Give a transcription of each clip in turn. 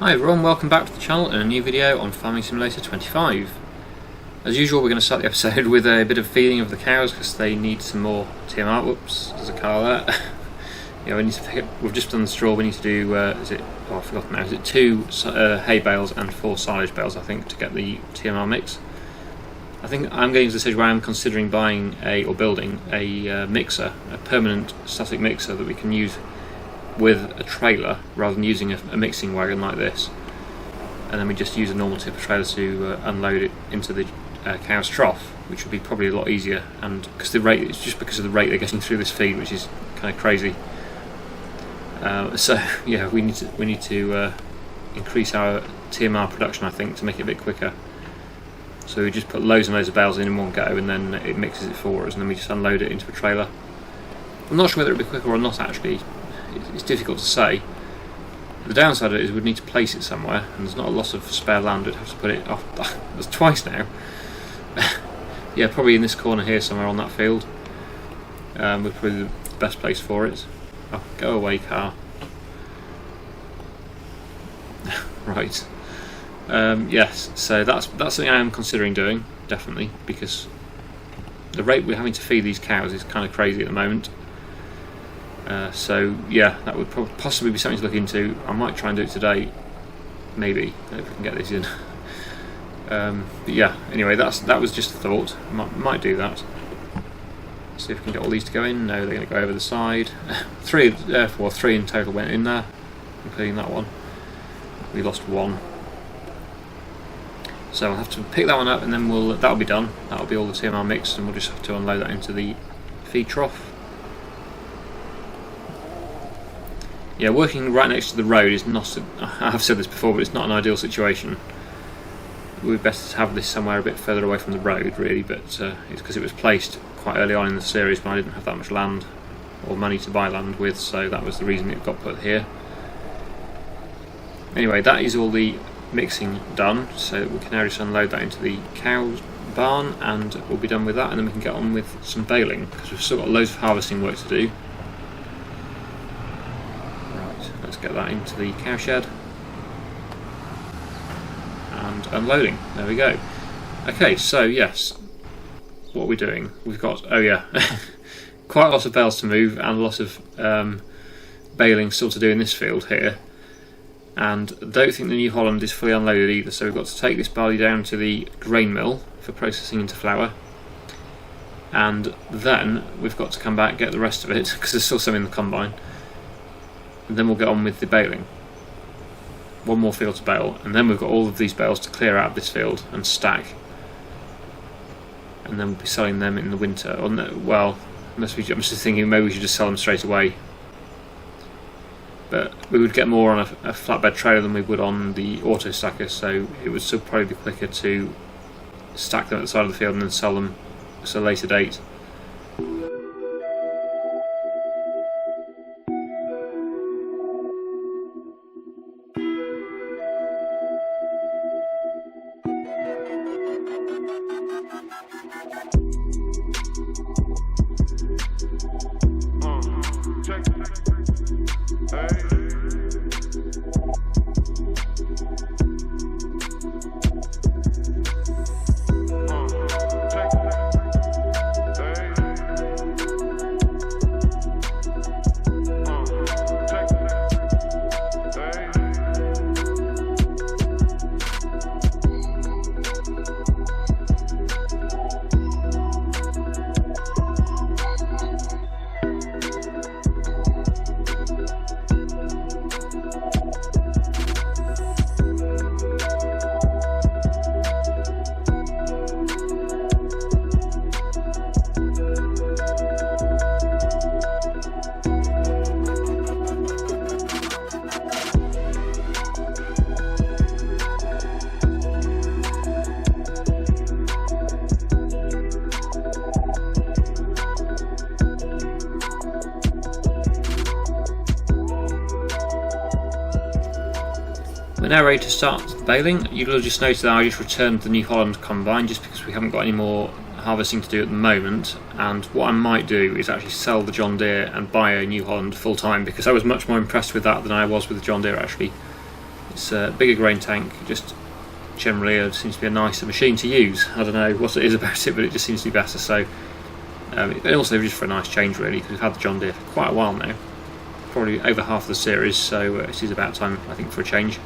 Hi everyone, welcome back to the channel and a new video on Farming Simulator 25. As usual, we're going to start the episode with a bit of feeding of the cows because they need some more TMR. Whoops, there's a cow there. Yeah, we need to pick up, we've just done the straw, we need to do, I've forgotten now, is it 2 hay bales and 4 silage bales, I think, to get the TMR mix. I think I'm getting to the stage where I'm considering buying or building a mixer, a permanent static mixer that we can use with a trailer rather than using a mixing wagon like this, and then we just use a normal tipper trailer to unload it into the cow's trough, which would be probably a lot easier. And because it's just because of the rate they're getting through this feed, which is kind of crazy. So yeah, we need to increase our TMR production, I think, to make it a bit quicker. So we just put loads and loads of bales in one go, and then it mixes it for us, and then we just unload it into a trailer. I'm not sure whether it'll be quicker or not, actually. It's difficult to say. The downside of it is we'd need to place it somewhere, and there's not a lot of spare land. We'd have to put it off. That's twice now. Yeah, probably in this corner here somewhere on that field. Would probably the best place for it. Oh, go away, car. Right. Yes, so that's something I am considering doing, definitely, because the rate we're having to feed these cows is kind of crazy at the moment. So yeah, that would possibly be something to look into. I might try and do it today, maybe, if we can get this in. But yeah, anyway, that was just a thought. Might do that. See if we can get all these to go in. No, they're going to go over the side. Three in total went in there, including that one. We lost one. So I'll have to pick that one up, and then that'll be done. That'll be all the TMR mixed, and we'll just have to unload that into the feed trough. Yeah, working right next to the road is not, I've said this before, but it's not an ideal situation. We'd best have this somewhere a bit further away from the road, really, but it's because it was placed quite early on in the series when I didn't have that much land or money to buy land with, so that was the reason it got put here. Anyway, that is all the mixing done, so we can now just unload that into the cow's barn, and we'll be done with that, and then we can get on with some baling, because we've still got loads of harvesting work to do. Let's get that into the cowshed and unloading. There we go. Okay, so yes, what are we doing? We've got, oh yeah, quite a lot of bales to move and a lot of baling still to do in this field here. And I don't think the New Holland is fully unloaded either, so we've got to take this barley down to the grain mill for processing into flour. And then we've got to come back and get the rest of it, because there's still some in the combine. And then we'll get on with the baling. One more field to bale, and then we've got all of these bales to clear out of this field and stack. And then we'll be selling them in the winter. Or no, well, I'm just thinking maybe we should just sell them straight away. But we would get more on a flatbed trailer than we would on the auto stacker, so it would still probably be quicker to stack them at the side of the field and then sell them at a later date. We're now ready to start the baling. You'll just notice that I just returned the New Holland combine just because we haven't got any more harvesting to do at the moment, and what I might do is actually sell the John Deere and buy a New Holland full time, because I was much more impressed with that than I was with the John Deere actually. It's a bigger grain tank, just generally it seems to be a nicer machine to use. I don't know what it is about it, but it just seems to be better. So and also just for a nice change really, because we've had the John Deere for quite a while now, probably over half of the series, so it is about time I think for a change.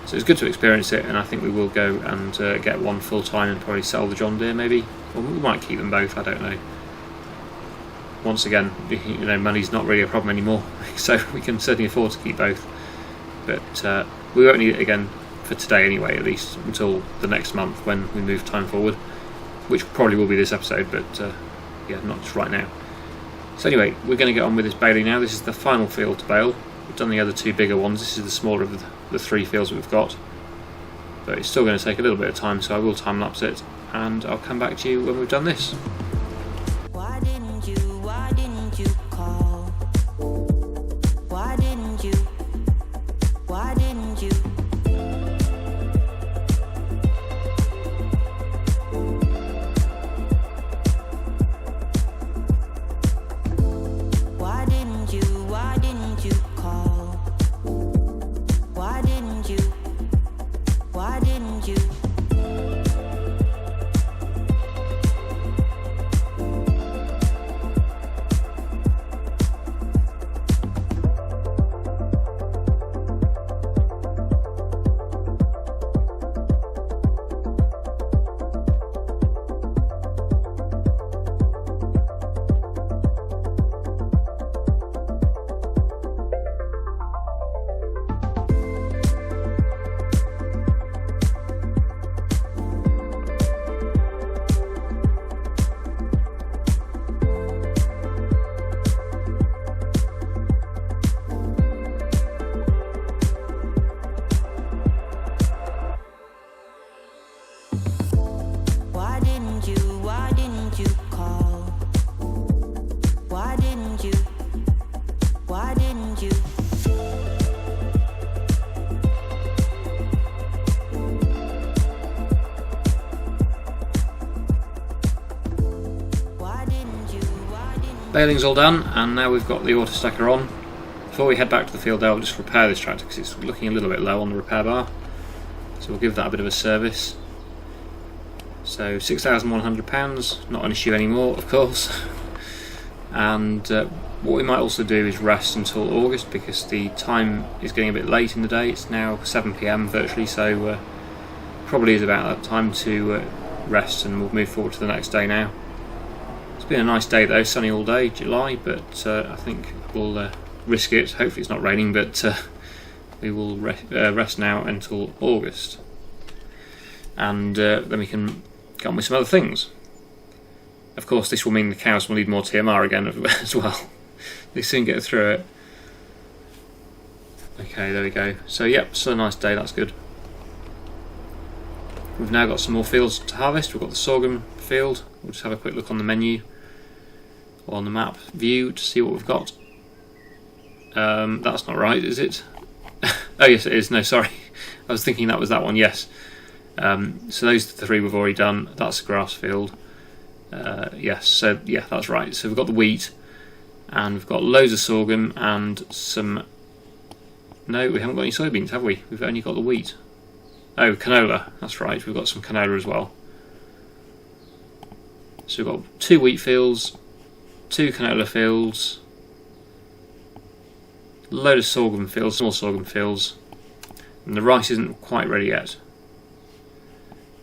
So it's good to experience it, and I think we will go and get one full time and probably sell the John Deere maybe, or we might keep them both, I don't know. Once again, you know, money's not really a problem anymore, so we can certainly afford to keep both. But we won't need it again for today anyway, at least until the next month when we move time forward, which probably will be this episode, but yeah, not just right now. So anyway, we're going to get on with this baling now. This is the final field to bale. We've done the other two bigger ones. This is the smaller of the three fields that we've got, but it's still going to take a little bit of time, so I will time lapse it and I'll come back to you when we've done this. Why didn't you call? Why didn't you? Why didn't you? Why didn't you? Why didn't you call? Why didn't you? Why didn't you? Why didn't you? Why didn't you call? Why didn't you? Why didn't you? Why didn't you? Why didn't you? Baling's all done, and now we've got the auto stacker on. Before we head back to the field, I'll just repair this tractor because it's looking a little bit low on the repair bar. So we'll give that a bit of a service. So £6,100, not an issue anymore, of course. And what we might also do is rest until August, because the time is getting a bit late in the day. It's now 7 PM virtually, so probably is about that time to rest, and we'll move forward to the next day now. It's been a nice day though, sunny all day, July, but I think we'll risk it. Hopefully it's not raining, but we will rest now until August, and then we can get on with some other things. Of course, this will mean the cows will need more TMR again as well. They soon get through it. Okay, there we go. So yep, so a nice day, that's good. We've now got some more fields to harvest. We've got the sorghum field. We'll just have a quick look on the menu or on the map view to see what we've got. That's not right, is it? Oh yes, it is. No, sorry. I was thinking that was that one, yes. So those are the three we've already done. That's a grass field. Yes, so yeah, that's right. So we've got the wheat, and we've got loads of sorghum and some... No, we haven't got any soybeans, have we? We've only got the wheat. Oh, canola, that's right. We've got some canola as well. So we've got 2 wheat fields, 2 canola fields, a load of sorghum fields, small sorghum fields, and the rice isn't quite ready yet.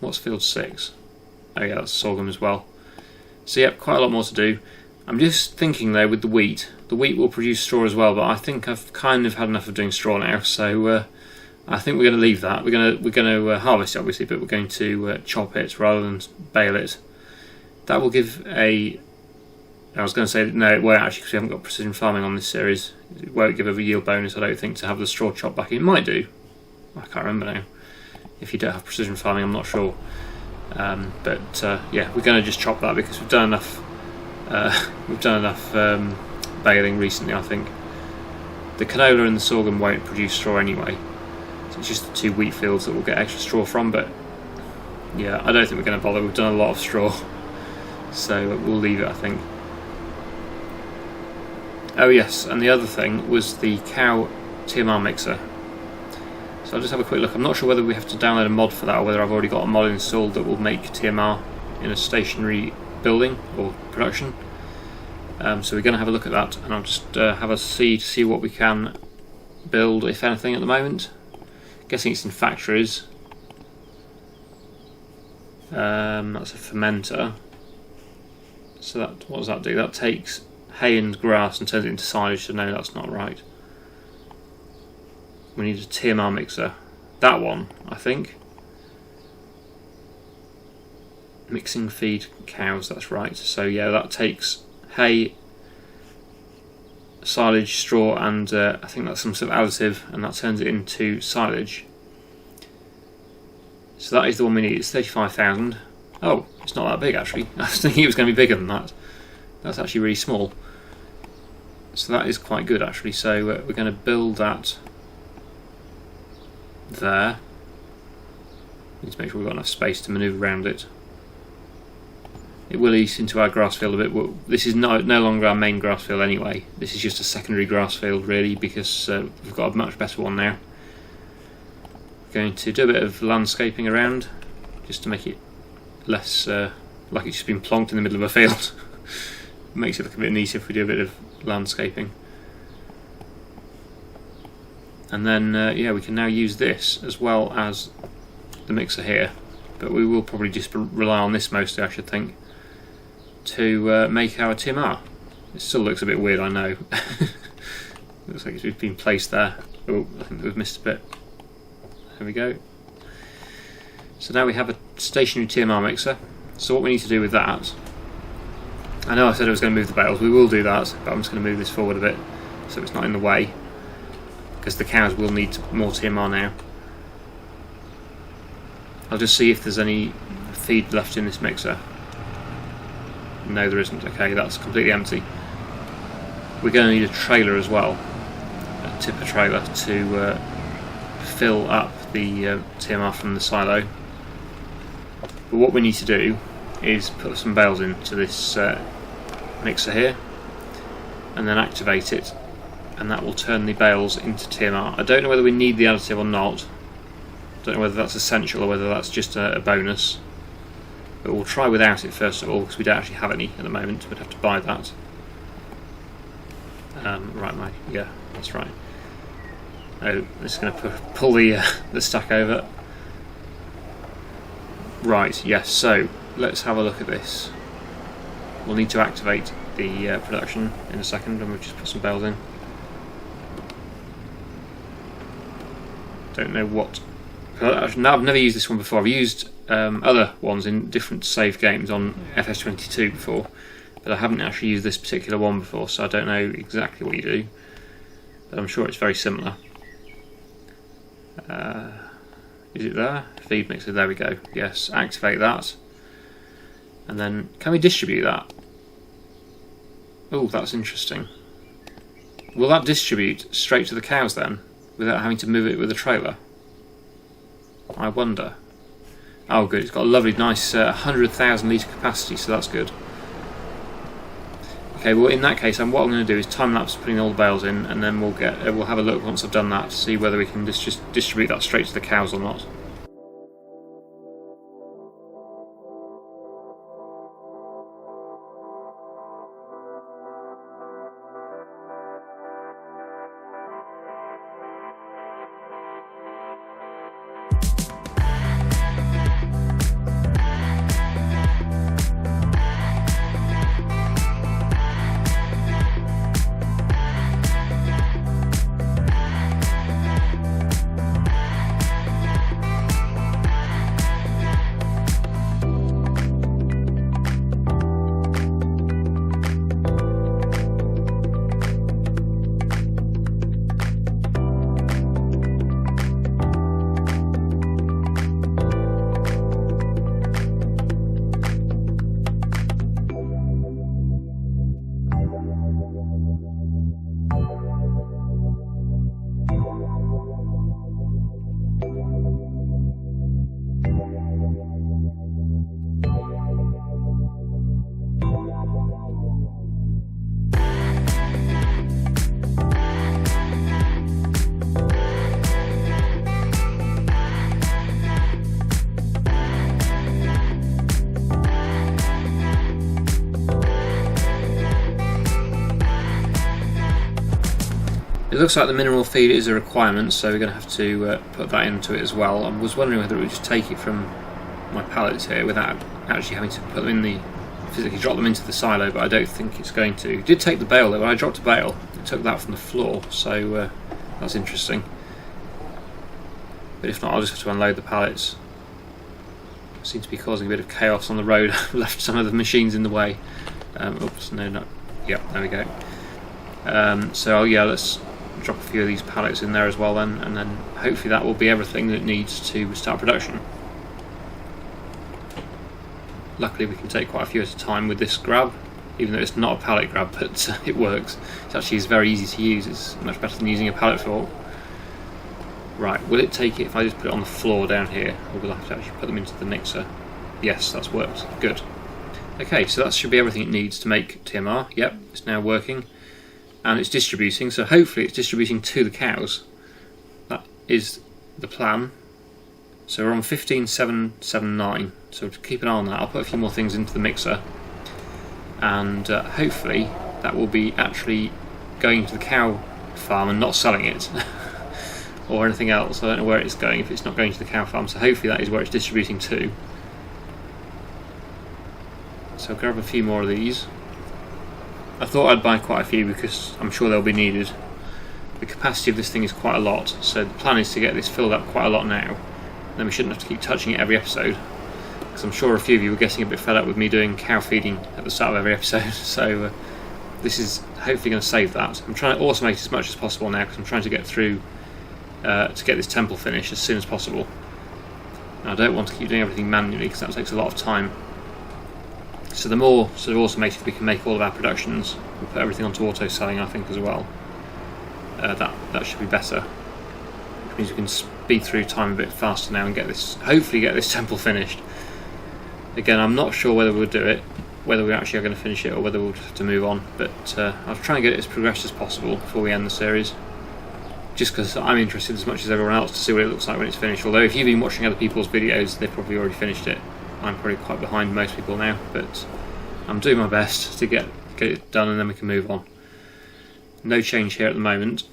What's field 6? Oh yeah, that's sorghum as well. So yep, quite a lot more to do. I'm just thinking though with the wheat will produce straw as well, but I think I've kind of had enough of doing straw now, so I think we're going to leave that. We're going to harvest it obviously, but we're going to chop it rather than bale it. That will give a... I was going to say no, it won't actually, because we haven't got precision farming on this series. It won't give a yield bonus, I don't think, to have the straw chopped back in. It might do. I can't remember now. If you don't have precision farming, I'm not sure. But yeah, we're going to just chop that because we've done enough. Baling recently, I think. The canola and the sorghum won't produce straw anyway, so it's just the 2 wheat fields that we'll get extra straw from. But yeah, I don't think we're going to bother. We've done a lot of straw, so we'll leave it, I think. Oh yes, and the other thing was the cow TMR mixer. So I'll just have a quick look. I'm not sure whether we have to download a mod for that or whether I've already got a mod installed that will make TMR in a stationary building or production. So we're going to have a look at that, and I'll just have a see what we can build, if anything, at the moment. Guessing it's in factories. That's a fermenter. So that, what does that do? That takes hay and grass and turns it into silage, so no, that's not right. We need a TMR mixer. That one, I think. Mixing feed cows, that's right. So yeah, that takes hay, silage, straw, and I think that's some sort of additive, and that turns it into silage. So that is the one we need. It's 35,000. Oh, it's not that big actually. I was thinking it was going to be bigger than that. That's actually really small. So that is quite good actually. So we're going to build that there. Need to make sure we've got enough space to manoeuvre around it. It will ease into our grass field a bit. Well, this is no longer our main grass field anyway. This is just a secondary grass field really, because we've got a much better one now. Going to do a bit of landscaping around just to make it less like it's just been plonked in the middle of a field. Makes it look a bit neater if we do a bit of landscaping. And then yeah, we can now use this as well as the mixer here, but we will probably just rely on this mostly, I should think, to make our TMR. It still looks a bit weird, I know. Looks like it's been placed there. Oh, I think we've missed a bit. There we go. So now we have a stationary TMR mixer. So what we need to do with that, I know I said I was going to move the bales, we will do that, but I'm just going to move this forward a bit so it's not in the way, because the cows will need more TMR now. I'll just see if there's any feed left in this mixer. No, there isn't. Okay, that's completely empty. We're going to need a trailer as well, a tipper trailer, to fill up the TMR from the silo. But what we need to do is put some bales into this mixer here and then activate it, and that will turn the bales into TMR. I don't know whether we need the additive or not. I don't know whether that's essential or whether that's just a bonus, but we'll try without it first of all, because we don't actually have any at the moment. We'd have to buy that. Right, Mike. Yeah, that's right. Oh, it's going to pull the stack over. Right, yes, so let's have a look at this. We'll need to activate the production in a second, and we'll just put some bales in. Don't know what. I've never used this one before. I've used other ones in different save games on FS25 before, but I haven't actually used this particular one before, so I don't know exactly what you do, but I'm sure it's very similar. Is it there? Feed mixer, there we go. Yes, activate that. And then, can we distribute that? Oh, that's interesting. Will that distribute straight to the cows then, without having to move it with a trailer? I wonder. Oh good, it's got a lovely nice 100,000 litre capacity, so that's good. Okay, well in that case what I'm going to do is time lapse putting all the bales in, and then we'll have a look once I've done that to see whether we can just distribute that straight to the cows or not. looks like the mineral feed is a requirement, so we're going to have to put that into it as well. I was wondering whether it would just take it from my pallets here without actually having to put them in physically drop them into the silo, but I don't think it's going to. It did take the bale though. When I dropped a bale, it took that from the floor, so that's interesting. But if not, I'll just have to unload the pallets. It seems to be causing a bit of chaos on the road. I've left some of the machines in the way. Oops, no. Yep, there we go. So yeah, let's drop a few of these pallets in there as well then, and then hopefully that will be everything that it needs to start production. Luckily we can take quite a few at a time with this grab, even though it's not a pallet grab, but it works. It actually is very easy to use. It's much better than using a pallet fork. Right, will it take it if I just put it on the floor down here, or will I have to actually put them into the mixer? Yes, that's worked. Good. Okay, so that should be everything it needs to make TMR. Yep, it's now working. And it's distributing, so hopefully it's distributing to the cows. That is the plan. So we're on 15,779, so to keep an eye on that, I'll put a few more things into the mixer, and hopefully that will be actually going to the cow farm and not selling it or anything else. I don't know where it's going if it's not going to the cow farm, so hopefully that is where it's distributing to. So I'll grab a few more of these. I thought I'd buy quite a few because I'm sure they'll be needed. The capacity of this thing is quite a lot, so the plan is to get this filled up quite a lot now. Then we shouldn't have to keep touching it every episode, because I'm sure a few of you were getting a bit fed up with me doing cow feeding at the start of every episode, so this is hopefully going to save that. I'm trying to automate as much as possible now, because I'm trying to get through to get this temple finished as soon as possible. And I don't want to keep doing everything manually, because that takes a lot of time. So the more sort of automated we can make all of our productions, we'll put everything onto auto selling, I think, as well. That should be better. Which means we can speed through time a bit faster now and hopefully get this temple finished. Again, I'm not sure whether we'll do it, whether we actually are going to finish it, or whether we'll have to move on, but I'll try and get it as progressed as possible before we end the series, just because I'm interested as much as everyone else to see what it looks like when it's finished. Although if you've been watching other people's videos, they've probably already finished it. I'm probably quite behind most people now, but I'm doing my best to get it done, and then we can move on. No change here at the moment,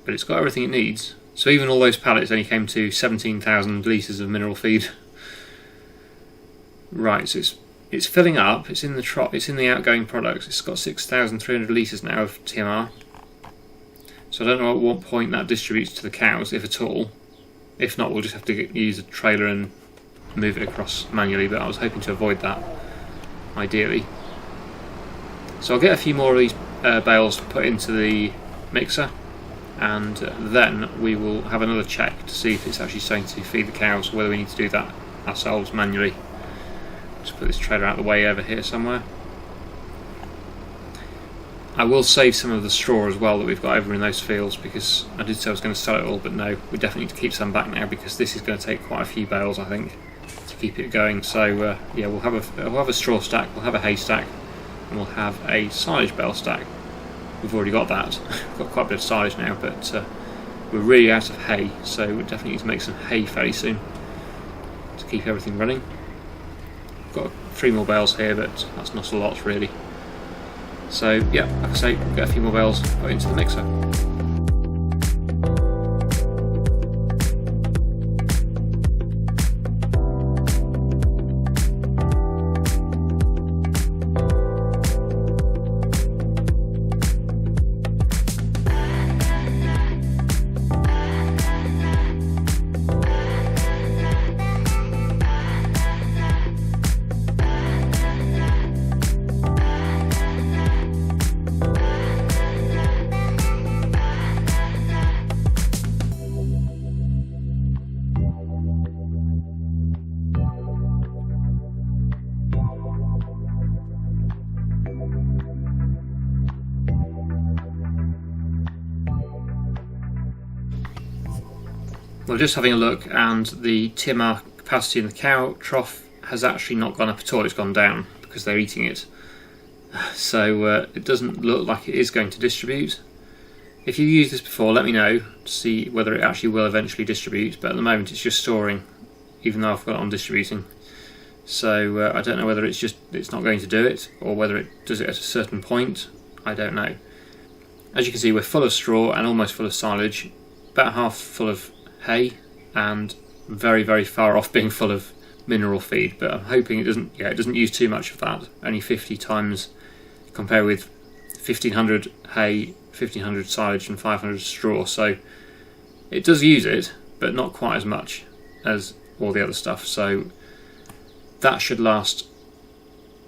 but it's got everything it needs. So even all those pallets only came to 17,000 litres of mineral feed. Right, so it's filling up. It's in the outgoing products. It's got 6,300 litres now of TMR. So I don't know at what point that distributes to the cows, if at all. If not, we'll just have to use a trailer and move it across manually, but I was hoping to avoid that, ideally. So I'll get a few more of these bales put into the mixer, and then we will have another check to see if it's actually starting to feed the cows, or whether we need to do that ourselves manually. Just put this trailer out of the way over here somewhere. I will save some of the straw as well that we've got over in those fields, because I did say I was going to sell it all, but no, we definitely need to keep some back now, because this is going to take quite a few bales, I think, to keep it going. So yeah, we'll have a straw stack, we'll have a hay stack, and we'll have a silage bale stack. We've already got that. We've got quite a bit of silage now, but we're really out of hay, so we definitely need to make some hay fairly soon to keep everything running. We've got 3 more bales here, but that's not a lot really. So yeah, like I say, we'll get a few more bales put into the mixer. Well, just having a look, and the TMR capacity in the cow trough has actually not gone up at all, it's gone down because they're eating it. So it doesn't look like it is going to distribute. If you've used this before, let me know to see whether it actually will eventually distribute, but at the moment it's just storing, even though I've got it on distributing. So I don't know whether it's not going to do it, or whether it does it at a certain point. I don't know. as you can see, we're full of straw and almost full of silage, about half full of hay, and very, very far off being full of mineral feed. But I'm hoping it doesn't use too much of that. Only 50 times, compared with 1500 hay, 1500 silage, and 500 straw. So it does use it, but not quite as much as all the other stuff. So that should last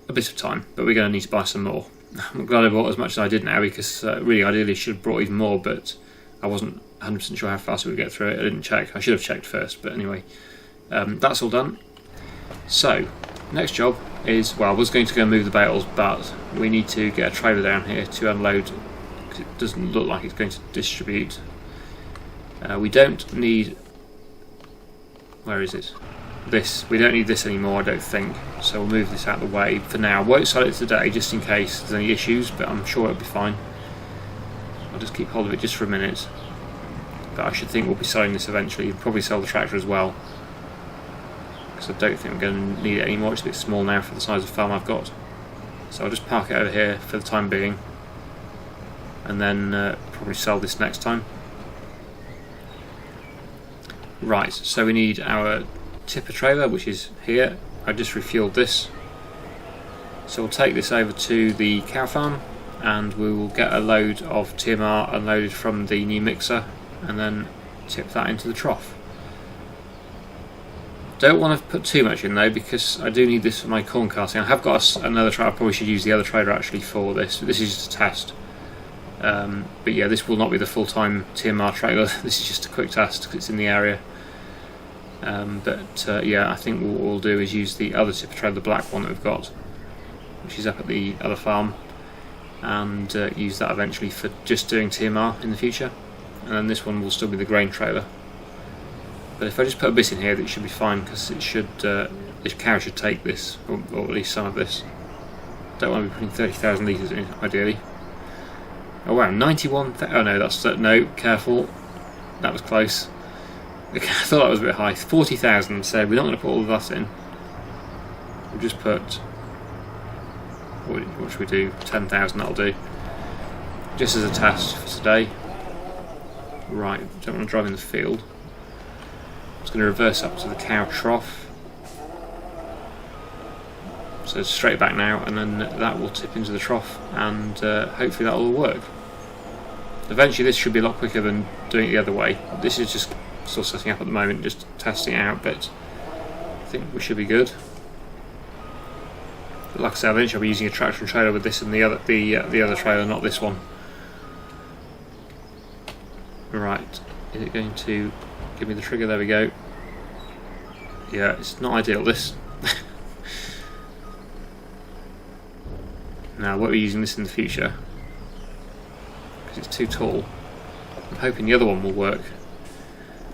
a bit of time, but we're going to need to buy some more. I'm glad I bought as much as I did now, because really ideally should have brought even more, but I wasn't 100% sure how fast we would get through it. I didn't check. I should have checked first, but anyway, that's all done. So next job is, well, I was going to go and move the bales, but we need to get a trailer down here to unload, because it doesn't look like it's going to distribute. We don't need, where is it? This, we don't need this anymore, I don't think, so we'll move this out of the way for now. I won't sell it today just in case there's any issues, but I'm sure it'll be fine. I'll just keep hold of it just for a minute, but I should think we'll be selling this eventually. We'll probably sell the tractor as well, because I don't think I'm going to need it anymore. It's a bit small now for the size of farm I've got, so I'll just park it over here for the time being, and then probably sell this next time. Right, so we need our tipper trailer, which is here. I just refueled this, so we'll take this over to the cow farm and we will get a load of TMR unloaded from the new mixer and then tip that into the trough. Don't want to put too much in though, because I do need this for my corn casting. I have got another trailer. I probably should use the other trailer actually for this. This is just a test, but yeah, this will not be the full-time TMR trailer. This is just a quick test because it's in the area. Yeah, I think what we'll do is use the other tipper trailer, the black one that we've got, which is up at the other farm, and use that eventually for just doing TMR in the future. And then this one will still be the grain trailer. But if I just put a bit in here, it should be fine, because it should, this cow should take this, or at least some of this. Don't want to be putting 30,000 litres in, ideally. Oh wow, 91,000. Oh no, that's no. Careful, that was close. I thought that was a bit high. 40,000, so we're not going to put all of that in. We'll just put, what should we do? 10,000, that'll do. Just as a test for today. Right, don't want to drive in the field. I'm just going to reverse up to the cow trough. So straight back now, and then that will tip into the trough, and hopefully that will all work. Eventually this should be a lot quicker than doing it the other way. This is just still setting up at the moment, just testing it out, but I think we should be good. But like I said, eventually I'll be using a tractor and trailer with this and the other trailer, not this one. Right, is it going to give me the trigger? There we go. Yeah, it's not ideal, this. Now, I won't be using this in the future because it's too tall. I'm hoping the other one will work.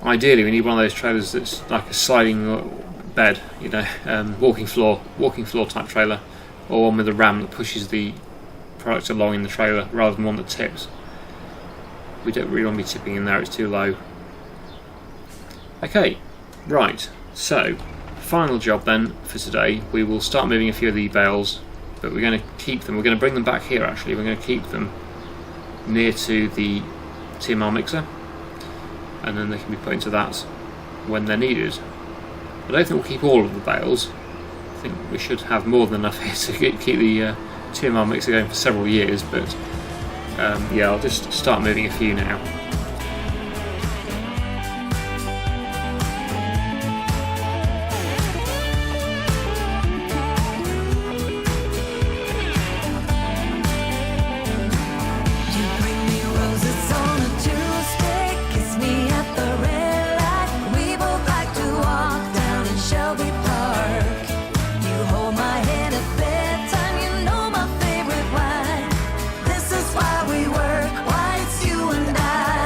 Ideally, we need one of those trailers that's like a sliding bed, you know, walking floor type trailer, or one with a ram that pushes the product along in the trailer rather than one that tips. We don't really want to be tipping in there; it's too low. Okay, right. So, final job then for today. We will start moving a few of the bales, but we're going to keep them. We're going to bring them back here. Actually, we're going to keep them near to the TMR mixer, and then they can be put into that when they're needed. I don't think we'll keep all of the bales. I think we should have more than enough here to keep the TMR mixer going for several years, but yeah, I'll just start moving a few now. Why it's you and I.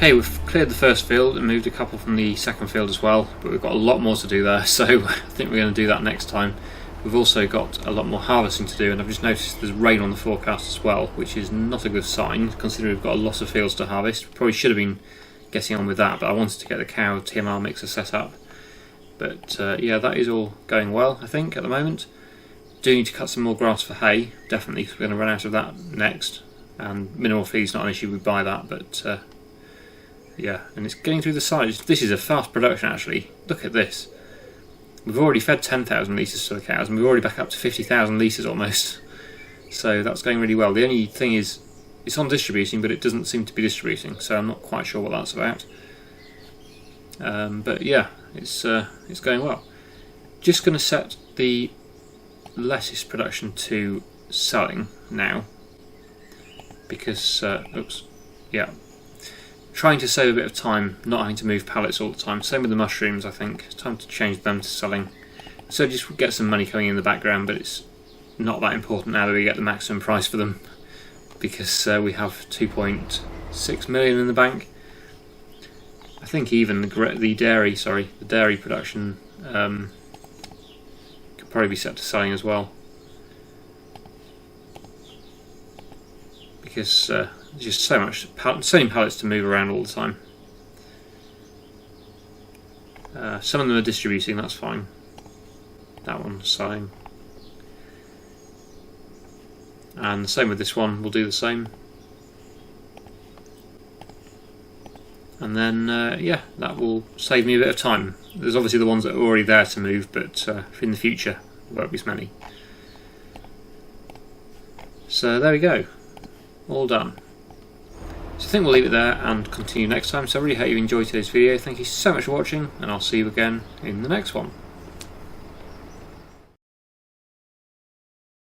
Okay, we've cleared the first field and moved a couple from the second field as well, but we've got a lot more to do there, so I think we're going to do that next time. We've also got a lot more harvesting to do, and I've just noticed there's rain on the forecast as well, which is not a good sign considering we've got a lot of fields to harvest. Probably should have been getting on with that, but I wanted to get the cow TMR mixer set up. But yeah, that is all going well, I think, at the moment. Do need to cut some more grass for hay, definitely, because we're going to run out of that next. And mineral feed's not an issue, we buy that, but yeah, and it's getting through the sides. This is a fast production actually. Look at this. We've already fed 10,000 litres to the cows, and we're already back up to 50,000 litres almost. So that's going really well. The only thing is, it's on distributing, but it doesn't seem to be distributing, so I'm not quite sure what that's about. But yeah, it's going well. Just going to set the lettuce production to selling now, because oops, yeah, trying to save a bit of time, not having to move pallets all the time. Same with the mushrooms, I think. It's time to change them to selling. So just get some money coming in the background, but it's not that important now that we get the maximum price for them, because we have 2.6 million in the bank. I think even the dairy production could probably be set to selling as well, because there's just so many pallets to move around all the time. Some of them are distributing, that's fine. That one's selling. And the same with this one, we'll do the same. And then, yeah, that will save me a bit of time. There's obviously the ones that are already there to move, but in the future, there won't be as many. So there we go. All done. So I think we'll leave it there and continue next time. So I really hope you enjoyed today's video. Thank you so much for watching, and I'll see you again in the next one.